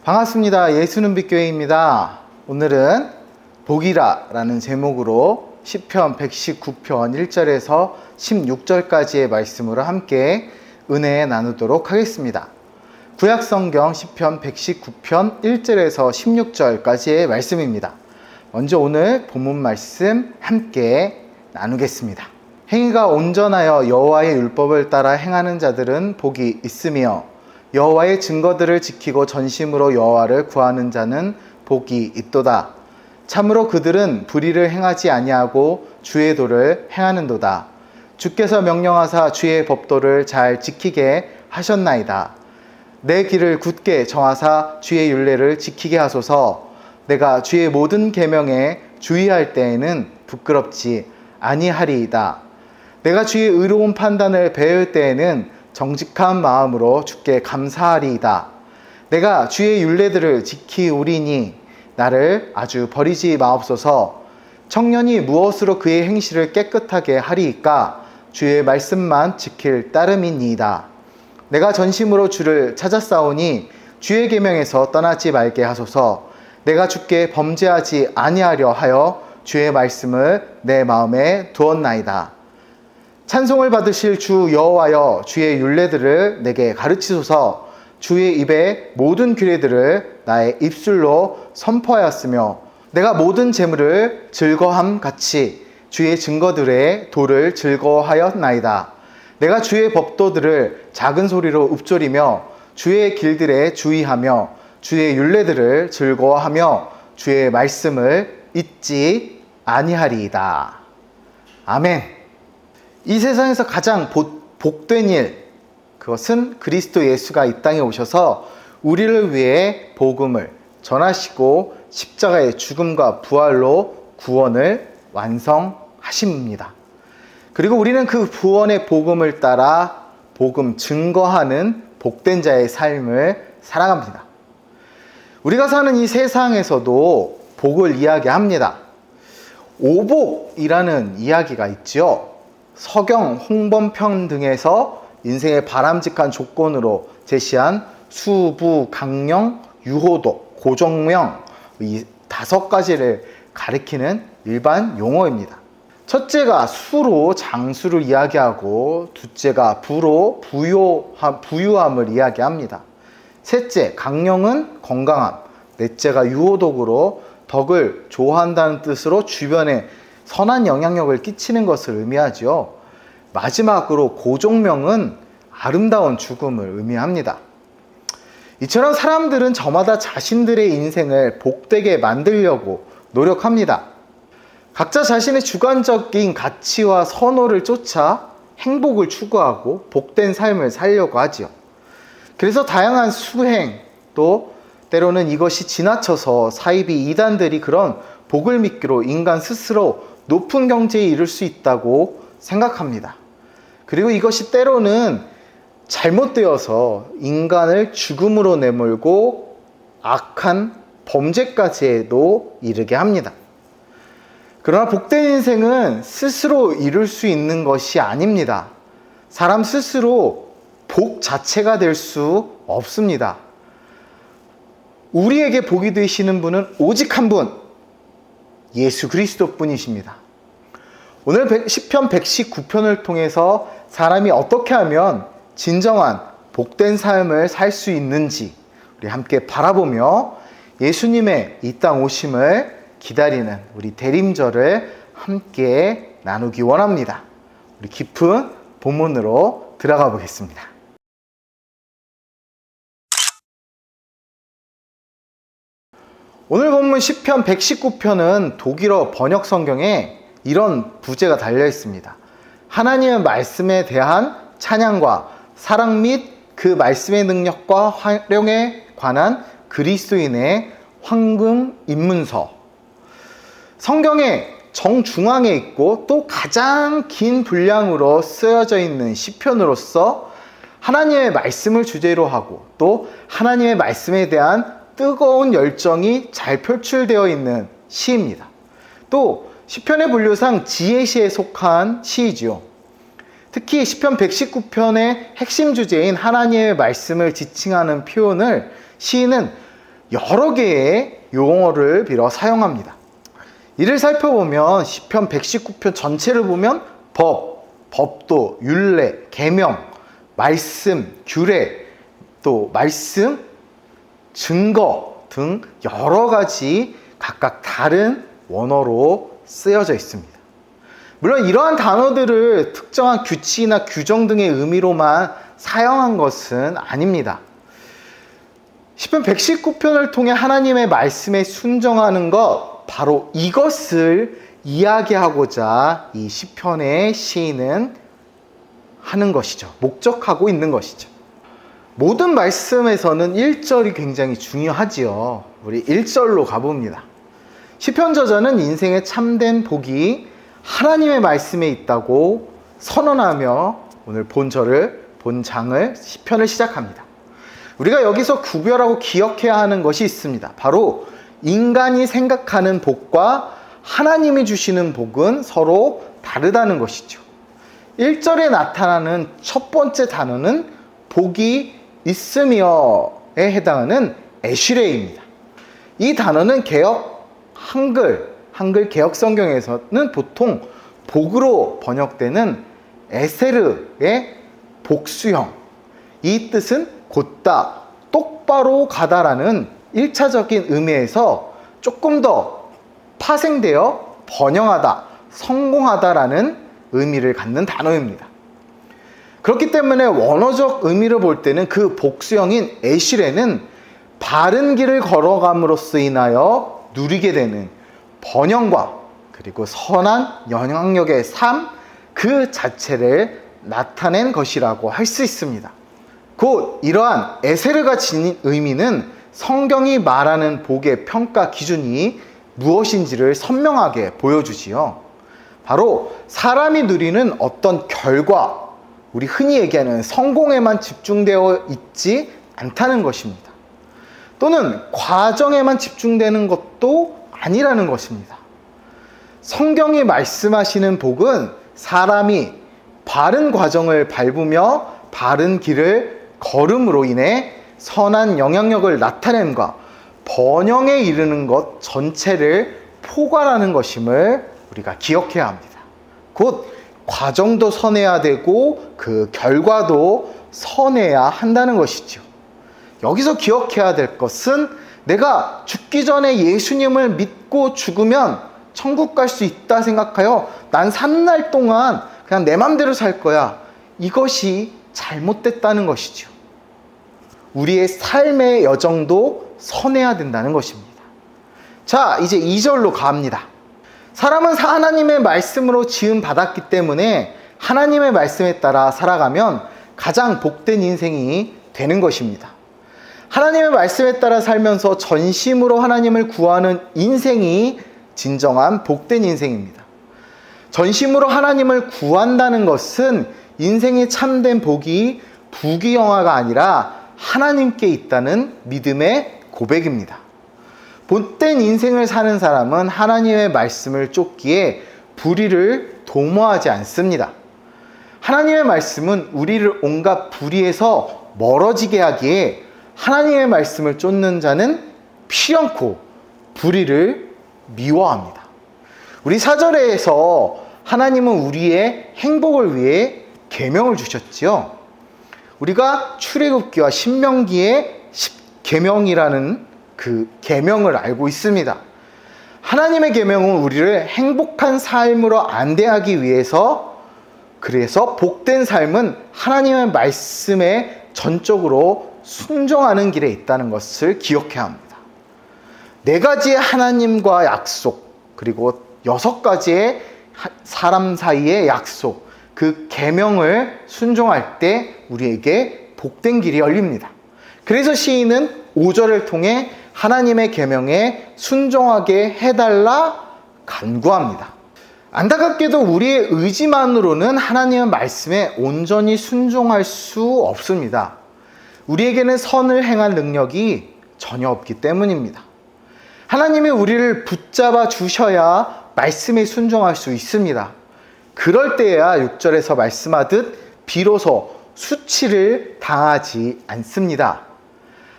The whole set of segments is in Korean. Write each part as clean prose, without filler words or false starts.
반갑습니다. 예수는 빛교회입니다. 오늘은 복이라 라는 제목으로 시편 119편 1절에서 16절까지의 말씀으로 함께 은혜 나누도록 하겠습니다. 구약성경 시편 119편 1절에서 16절까지의 말씀입니다. 먼저 오늘 본문 말씀 함께 나누겠습니다. 행위가 온전하여 여호와의 율법을 따라 행하는 자들은 복이 있으며 여호와의 증거들을 지키고 전심으로 여호와를 구하는 자는 복이 있도다. 참으로 그들은 불의를 행하지 아니하고 주의 도를 행하는도다. 주께서 명령하사 주의 법도를 잘 지키게 하셨나이다. 내 길을 굳게 정하사 주의 율례를 지키게 하소서. 내가 주의 모든 계명에 주의할 때에는 부끄럽지 아니하리이다. 내가 주의 의로운 판단을 배울 때에는 정직한 마음으로 주께 감사하리이다. 내가 주의 율례들을 지키오리니 나를 아주 버리지 마옵소서. 청년이 무엇으로 그의 행실을 깨끗하게 하리이까? 주의 말씀만 지킬 따름이니이다. 내가 전심으로 주를 찾았사오니 주의 계명에서 떠나지 말게 하소서. 내가 주께 범죄하지 아니하려 하여 주의 말씀을 내 마음에 두었나이다. 찬송을 받으실 주 여호와여, 주의 율례들을 내게 가르치소서. 주의 입의 모든 규례들을 나의 입술로 선포하였으며 내가 모든 재물을 즐거함 같이 주의 증거들의 도를 즐거워하였나이다. 내가 주의 법도들을 작은 소리로 읊조리며 주의 길들에 주의하며 주의 율례들을 즐거워하며 주의 말씀을 잊지 아니하리이다. 아멘. 이 세상에서 가장 복된 일, 그것은 그리스도 예수가 이 땅에 오셔서 우리를 위해 복음을 전하시고 십자가의 죽음과 부활로 구원을 완성하십니다. 그리고 우리는 그 구원의 복음을 따라 복음 증거하는 복된 자의 삶을 살아갑니다. 우리가 사는 이 세상에서도 복을 이야기합니다. 오복이라는 이야기가 있죠. 서경, 홍범편 등에서 인생의 바람직한 조건으로 제시한 수부, 강령, 유호도, 고정명, 이 5가지를 가리키는 일반 용어입니다. 첫째가 수로 장수를 이야기하고, 둘째가 부로 부유함을 이야기합니다. 셋째, 강령은 건강함, 넷째가 유호독으로 덕을 좋아한다는 뜻으로 주변에 선한 영향력을 끼치는 것을 의미하죠. 마지막으로 고종명은 아름다운 죽음을 의미합니다. 이처럼 사람들은 저마다 자신들의 인생을 복되게 만들려고 노력합니다. 각자 자신의 주관적인 가치와 선호를 쫓아 행복을 추구하고 복된 삶을 살려고 하지요. 그래서 다양한 수행, 또 때로는 이것이 지나쳐서 사이비 이단들이 그런 복을 믿기로 인간 스스로 높은 경지에 이를 수 있다고 생각합니다. 그리고 이것이 때로는 잘못되어서 인간을 죽음으로 내몰고 악한 범죄까지도 이르게 합니다. 그러나 복된 인생은 스스로 이룰 수 있는 것이 아닙니다. 사람 스스로 복 자체가 될 수 없습니다. 우리에게 복이 되시는 분은 오직 한 분, 예수 그리스도 뿐이십니다. 오늘 시편 119편을 통해서 사람이 어떻게 하면 진정한 복된 삶을 살 수 있는지 우리 함께 바라보며 예수님의 이 땅 오심을 기다리는 우리 대림절을 함께 나누기 원합니다. 우리 깊은 본문으로 들어가 보겠습니다. 오늘 본문 시편 119편은 독일어 번역 성경에 이런 부제가 달려 있습니다. 하나님의 말씀에 대한 찬양과 사랑 및 그 말씀의 능력과 활용에 관한 그리스도인의 황금 입문서. 성경의 정중앙에 있고 또 가장 긴 분량으로 쓰여져 있는 시편으로서 하나님의 말씀을 주제로 하고 또 하나님의 말씀에 대한 뜨거운 열정이 잘 표출되어 있는 시입니다. 또 시편의 분류상 지혜시에 속한 시이지요. 특히 시편 119편의 핵심 주제인 하나님의 말씀을 지칭하는 표현을 시인은 여러 개의 용어를 빌어 사용합니다. 이를 살펴보면 시편 119편 전체를 보면 법도, 율례, 계명, 말씀, 규례, 또 말씀, 증거 등 여러 가지 각각 다른 원어로 쓰여져 있습니다. 물론 이러한 단어들을 특정한 규칙이나 규정 등의 의미로만 사용한 것은 아닙니다. 시편 119편을 통해 하나님의 말씀에 순종하는 것, 바로 이것을 이야기하고자 이 시편의 시인은 하는 것이죠. 목적하고 있는 것이죠. 모든 말씀에서는 1절이 굉장히 중요하지요. 우리 1절로 가봅니다. 시편 저자는 인생의 참된 복이 하나님의 말씀에 있다고 선언하며 오늘 본장을 시편을 시작합니다. 우리가 여기서 구별하고 기억해야 하는 것이 있습니다. 바로 인간이 생각하는 복과 하나님이 주시는 복은 서로 다르다는 것이죠. 1절에 나타나는 첫 번째 단어는 복이 있으며에 해당하는 에시레입니다. 이 단어는 한글 개역 성경에서는 보통 복으로 번역되는 에세르의 복수형, 이 뜻은 곧다, 똑바로 가다라는 1차적인 의미에서 조금 더 파생되어 번영하다, 성공하다라는 의미를 갖는 단어입니다. 그렇기 때문에 원어적 의미를 볼 때는 그 복수형인 에시레는 바른 길을 걸어감으로써 인하여 누리게 되는 번영과 그리고 선한 영향력의 삶 그 자체를 나타낸 것이라고 할 수 있습니다. 곧 이러한 에세르가 지닌 의미는 성경이 말하는 복의 평가 기준이 무엇인지를 선명하게 보여주지요. 바로 사람이 누리는 어떤 결과, 우리 흔히 얘기하는 성공에만 집중되어 있지 않다는 것입니다. 또는 과정에만 집중되는 것도 아니라는 것입니다. 성경이 말씀하시는 복은 사람이 바른 과정을 밟으며 바른 길을 걸음으로 인해 선한 영향력을 나타냄과 번영에 이르는 것 전체를 포괄하는 것임을 우리가 기억해야 합니다. 곧 과정도 선해야 되고 그 결과도 선해야 한다는 것이죠. 여기서 기억해야 될 것은 내가 죽기 전에 예수님을 믿고 죽으면 천국 갈 수 있다 생각하여 난 산날 동안 그냥 내 맘대로 살 거야. 이것이 잘못됐다는 것이죠. 우리의 삶의 여정도 선해야 된다는 것입니다. 자, 이제 2절로 갑니다. 사람은 하나님의 말씀으로 지음 받았기 때문에 하나님의 말씀에 따라 살아가면 가장 복된 인생이 되는 것입니다. 하나님의 말씀에 따라 살면서 전심으로 하나님을 구하는 인생이 진정한 복된 인생입니다. 전심으로 하나님을 구한다는 것은 인생의 참된 복이 부귀영화가 아니라 하나님께 있다는 믿음의 고백입니다. 복된 인생을 사는 사람은 하나님의 말씀을 쫓기에 불의를 도모하지 않습니다. 하나님의 말씀은 우리를 온갖 불의에서 멀어지게 하기에 하나님의 말씀을 쫓는 자는 필연코 불의를 미워합니다. 우리 4절에서 하나님은 우리의 행복을 위해 계명을 주셨지요. 우리가 출애굽기와 신명기의 계명이라는 그 계명을 알고 있습니다. 하나님의 계명은 우리를 행복한 삶으로 안대하기 위해서, 그래서 복된 삶은 하나님의 말씀에 전적으로 순종하는 길에 있다는 것을 기억해야 합니다. 4가지의 하나님과 약속, 그리고 6가지의 사람 사이의 약속, 그 계명을 순종할 때 우리에게 복된 길이 열립니다. 그래서 시인은 5절을 통해 하나님의 계명에 순종하게 해달라 간구합니다. 안타깝게도 우리의 의지만으로는 하나님의 말씀에 온전히 순종할 수 없습니다. 우리에게는 선을 행할 능력이 전혀 없기 때문입니다. 하나님이 우리를 붙잡아 주셔야 말씀에 순종할 수 있습니다. 그럴 때야 6절에서 말씀하듯 비로소 수치를 당하지 않습니다.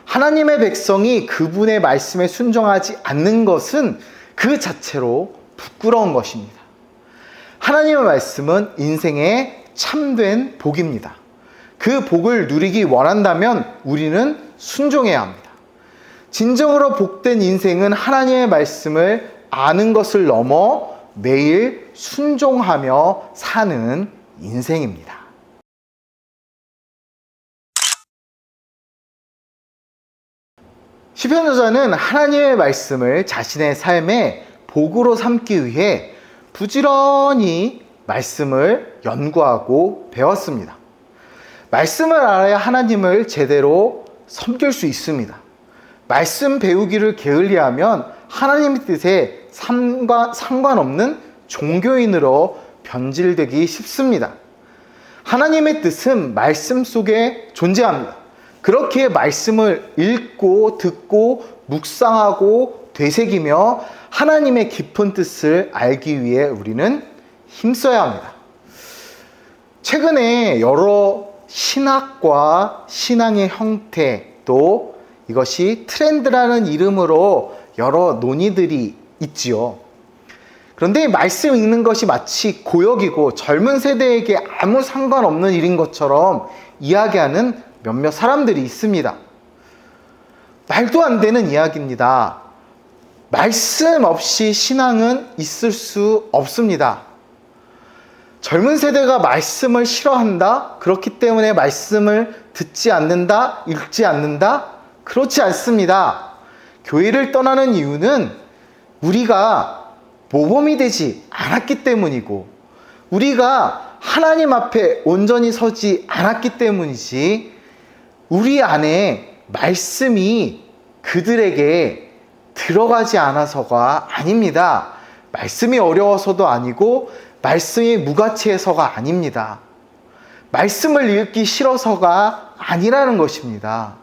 하나님의 백성이 그분의 말씀에 순종하지 않는 것은 그 자체로 부끄러운 것입니다. 하나님의 말씀은 인생의 참된 복입니다. 그 복을 누리기 원한다면 우리는 순종해야 합니다. 진정으로 복된 인생은 하나님의 말씀을 아는 것을 넘어 매일 순종하며 사는 인생입니다. 시편 저자는 하나님의 말씀을 자신의 삶의 복으로 삼기 위해 부지런히 말씀을 연구하고 배웠습니다. 말씀을 알아야 하나님을 제대로 섬길 수 있습니다. 말씀 배우기를 게을리하면 하나님의 뜻에 상관없는 종교인으로 변질되기 쉽습니다. 하나님의 뜻은 말씀 속에 존재합니다. 그렇게 말씀을 읽고 듣고 묵상하고 되새기며 하나님의 깊은 뜻을 알기 위해 우리는 힘써야 합니다. 최근에 여러 신학과 신앙의 형태, 또 이것이 트렌드라는 이름으로 여러 논의들이 있지요. 그런데 말씀 읽는 것이 마치 고역이고 젊은 세대에게 아무 상관없는 일인 것처럼 이야기하는 몇몇 사람들이 있습니다. 말도 안 되는 이야기입니다. 말씀 없이 신앙은 있을 수 없습니다. 젊은 세대가 말씀을 싫어한다? 그렇기 때문에 말씀을 듣지 않는다? 읽지 않는다? 그렇지 않습니다. 교회를 떠나는 이유는 우리가 모범이 되지 않았기 때문이고, 우리가 하나님 앞에 온전히 서지 않았기 때문이지, 우리 안에 말씀이 그들에게 들어가지 않아서가 아닙니다. 말씀이 어려워서도 아니고 말씀이 무가치해서가 아닙니다. 말씀을 읽기 싫어서가 아니라는 것입니다.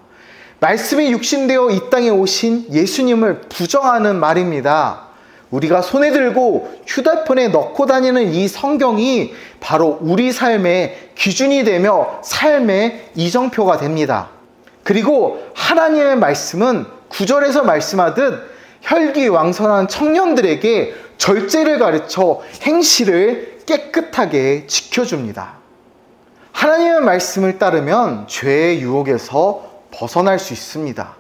말씀이 육신되어 이 땅에 오신 예수님을 부정하는 말입니다. 우리가 손에 들고 휴대폰에 넣고 다니는 이 성경이 바로 우리 삶의 기준이 되며 삶의 이정표가 됩니다. 그리고 하나님의 말씀은 9절에서 말씀하듯 혈기왕성한 청년들에게 절제를 가르쳐 행실을 깨끗하게 지켜줍니다. 하나님의 말씀을 따르면 죄의 유혹에서 벗어날 수 있습니다.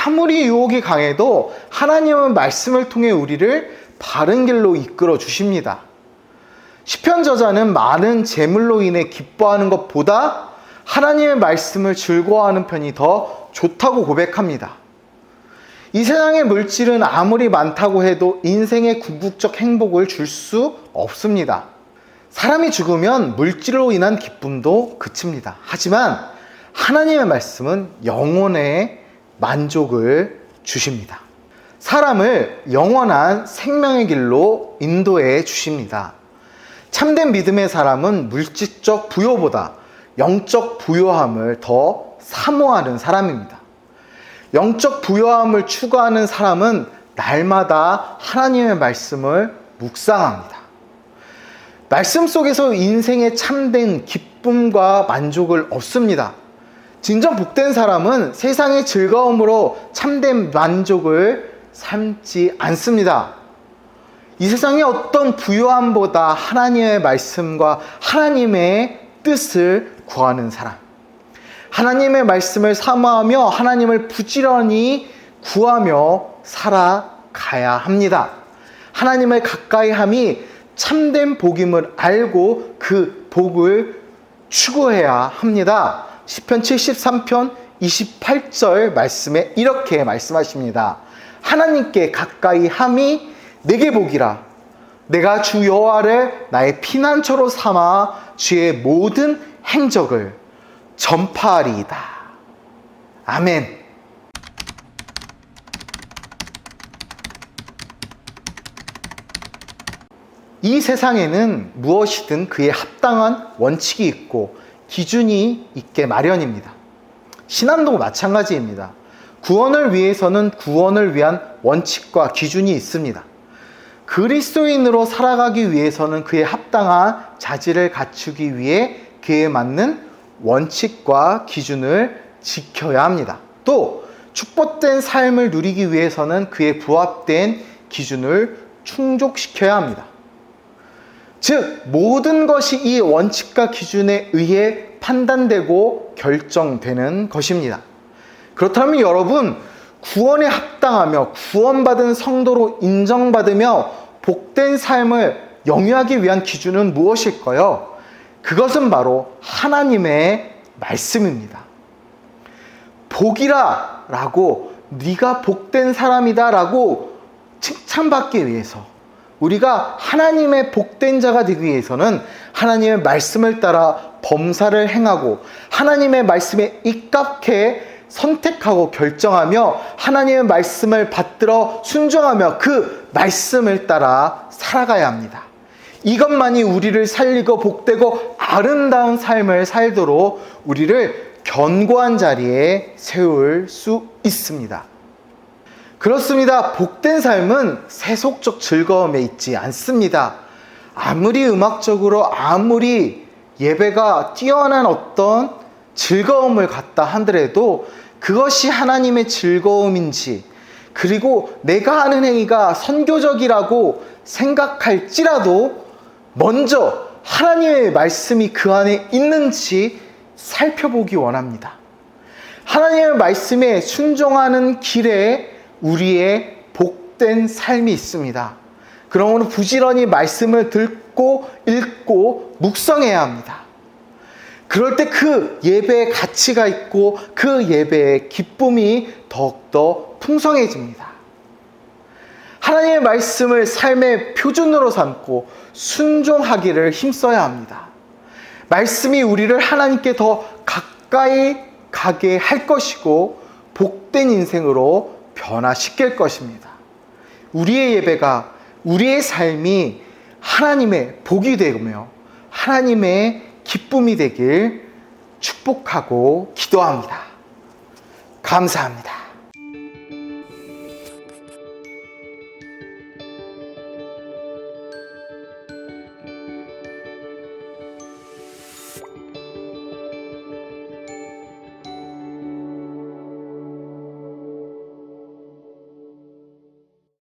아무리 유혹이 강해도 하나님은 말씀을 통해 우리를 바른 길로 이끌어 주십니다. 시편 저자는 많은 재물로 인해 기뻐하는 것보다 하나님의 말씀을 즐거워하는 편이 더 좋다고 고백합니다. 이 세상의 물질은 아무리 많다고 해도 인생의 궁극적 행복을 줄 수 없습니다. 사람이 죽으면 물질로 인한 기쁨도 그칩니다. 하지만 하나님의 말씀은 영혼의 만족을 주십니다. 사람을 영원한 생명의 길로 인도해 주십니다. 참된 믿음의 사람은 물질적 부요보다 영적 부요함을 더 사모하는 사람입니다. 영적 부요함을 추구하는 사람은 날마다 하나님의 말씀을 묵상합니다. 말씀 속에서 인생의 참된 기쁨과 만족을 얻습니다. 진정 복된 사람은 세상의 즐거움으로 참된 만족을 삼지 않습니다. 이 세상의 어떤 부요함보다 하나님의 말씀과 하나님의 뜻을 구하는 사람, 하나님의 말씀을 사모하며 하나님을 부지런히 구하며 살아가야 합니다. 하나님을 가까이 함이 참된 복임을 알고 그 복을 추구해야 합니다. 시편 73편 28절 말씀에 이렇게 말씀하십니다. 하나님께 가까이 함이 내게 복이라. 내가 주 여호와를 나의 피난처로 삼아 주의 모든 행적을 전파하리이다. 아멘. 이 세상에는 무엇이든 그에 합당한 원칙이 있고 기준이 있게 마련입니다. 신앙도 마찬가지입니다. 구원을 위해서는 구원을 위한 원칙과 기준이 있습니다. 그리스도인으로 살아가기 위해서는 그에 합당한 자질을 갖추기 위해 그에 맞는 원칙과 기준을 지켜야 합니다. 또 축복된 삶을 누리기 위해서는 그에 부합된 기준을 충족시켜야 합니다. 즉 모든 것이 이 원칙과 기준에 의해 판단되고 결정되는 것입니다. 그렇다면 여러분, 구원에 합당하며 구원받은 성도로 인정받으며 복된 삶을 영위하기 위한 기준은 무엇일까요? 그것은 바로 하나님의 말씀입니다. 복이라 라고, 네가 복된 사람이다 라고 칭찬받기 위해서, 우리가 하나님의 복된 자가 되기 위해서는 하나님의 말씀을 따라 범사를 행하고 하나님의 말씀에 입각해 선택하고 결정하며 하나님의 말씀을 받들어 순종하며 그 말씀을 따라 살아가야 합니다. 이것만이 우리를 살리고 복되고 아름다운 삶을 살도록 우리를 견고한 자리에 세울 수 있습니다. 그렇습니다. 복된 삶은 세속적 즐거움에 있지 않습니다. 아무리 음악적으로, 아무리 예배가 뛰어난 어떤 즐거움을 갖다 하더라도 그것이 하나님의 즐거움인지, 그리고 내가 하는 행위가 선교적이라고 생각할지라도 먼저 하나님의 말씀이 그 안에 있는지 살펴보기 원합니다. 하나님의 말씀에 순종하는 길에 우리의 복된 삶이 있습니다. 그러므로 부지런히 말씀을 듣고 읽고 묵상해야 합니다. 그럴 때 그 예배의 가치가 있고 그 예배의 기쁨이 더욱더 풍성해집니다. 하나님의 말씀을 삶의 표준으로 삼고 순종하기를 힘써야 합니다. 말씀이 우리를 하나님께 더 가까이 가게 할 것이고 복된 인생으로 변화시킬 것입니다. 우리의 예배가, 우리의 삶이 하나님의 복이 되며 하나님의 기쁨이 되길 축복하고 기도합니다. 감사합니다.